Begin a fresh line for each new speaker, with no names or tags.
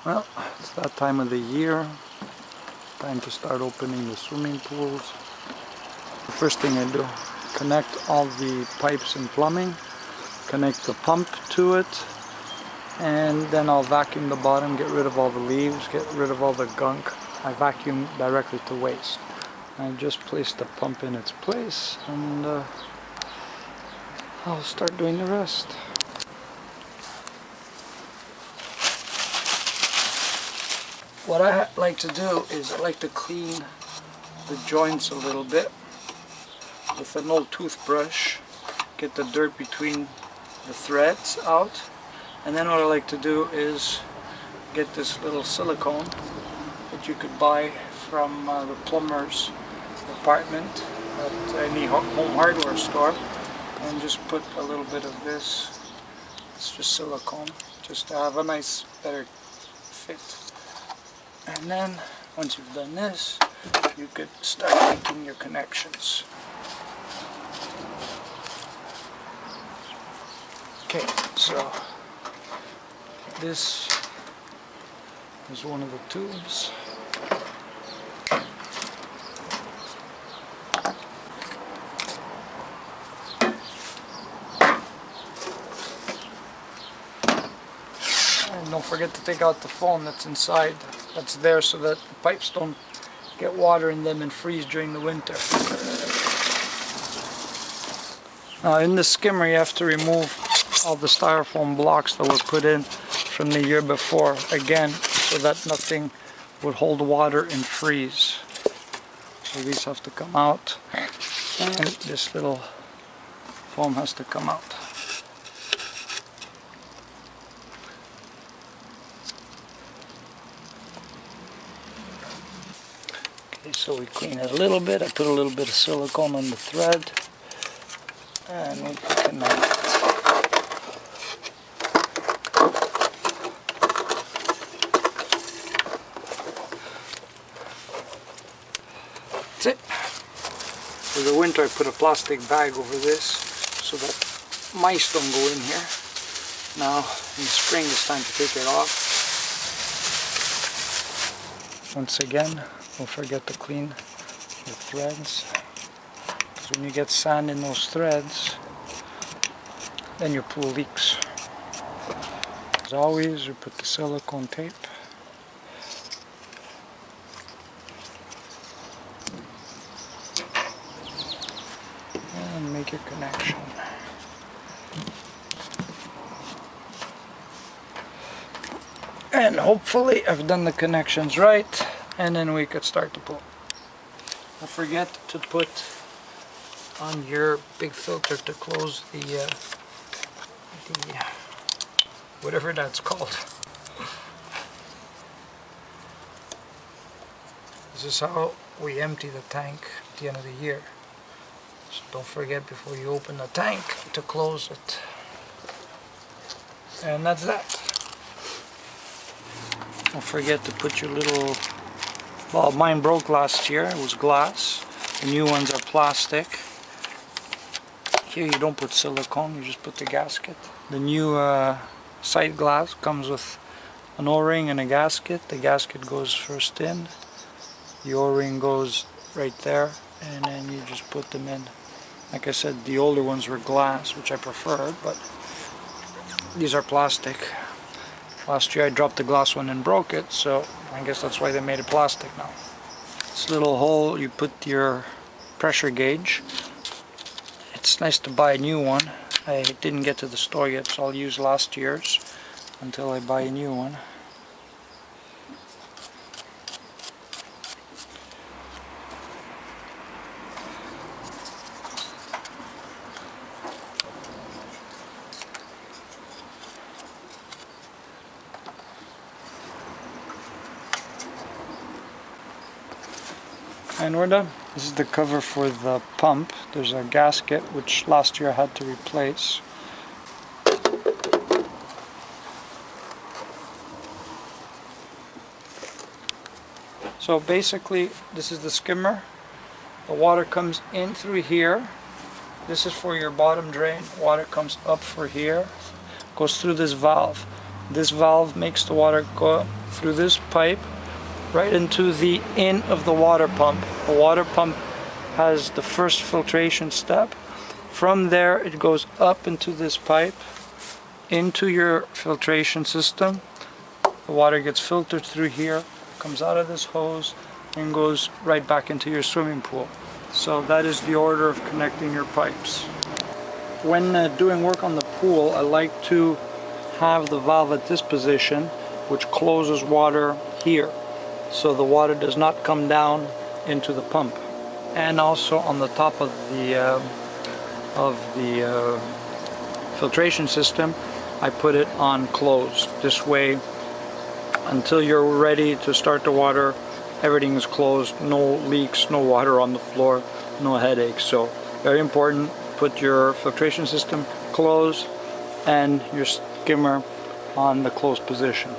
Well, it's that time of the year. Time to start opening the swimming pools. The first thing I do, connect all the pipes and plumbing, connect the pump to it, and then I'll vacuum the bottom, get rid of all the leaves, get rid of all the gunk. I vacuum directly to waste. I just place the pump in its place, and I'll start doing the rest. What I like to do is I like to clean the joints a little bit with an old toothbrush, get the dirt between the threads out, and then what I like to do is get this little silicone that you could buy from the plumber's department at any home hardware store, and just put a little bit of this. It's just silicone, just to have a nice, better fit. And then, once you've done this, you could start making your connections. Okay, so this is one of the tubes. And don't forget to take out the foam that's inside. That's there so that the pipes don't get water in them and freeze during the winter. Now in the skimmer you have to remove all the styrofoam blocks that were put in from the year before, again, so that nothing would hold water and freeze. So these have to come out, and this little foam has to come out. Okay, so we clean it a little bit. I put a little bit of silicone on the thread, and we can connect it. That's it. For the winter I put a plastic bag over this so that mice don't go in here. Now in the spring it's time to take it off. Once again, don't forget to clean the threads, because when you get sand in those threads, then your pool leaks. As always, you put the silicone tape. And make your connection. And hopefully I've done the connections right, and then we could start the pool. Don't forget to put on your big filter to close the whatever that's called. This is how we empty the tank at the end of the year. So don't forget before you open the tank to close it. And that's that. Don't forget to put your little, well, mine broke last year, it was glass. The new ones are plastic. Here you don't put silicone, you just put the gasket. The new sight glass comes with an O-ring and a gasket. The gasket goes first in, the O-ring goes right there, and then you just put them in. Like I said, the older ones were glass, which I prefer, but these are plastic. Last year I dropped the glass one and broke it, so I guess that's why they made it plastic now. This little hole, you put your pressure gauge. It's nice to buy a new one. I didn't get to the store yet, so I'll use last year's until I buy a new one. And we're done. This is the cover for the pump. There's a gasket which last year I had to replace. So basically this is the skimmer. The water comes in through here. This is for your bottom drain. Water comes up for here, goes through this valve. This valve makes the water go through this pipe right into the in of the water pump. The water pump has the first filtration step. From there it goes up into this pipe, into your filtration system. The water gets filtered through here, comes out of this hose, and goes right back into your swimming pool. So that is the order of connecting your pipes. When doing work on the pool, I like to have the valve at this position, which closes water here, so the water does not come down into the pump. And also on the top of the filtration system, I put it on closed. This way, until you're ready to start the water, everything is closed, no leaks, no water on the floor, no headaches. So very important, put your filtration system closed and your skimmer on the closed position.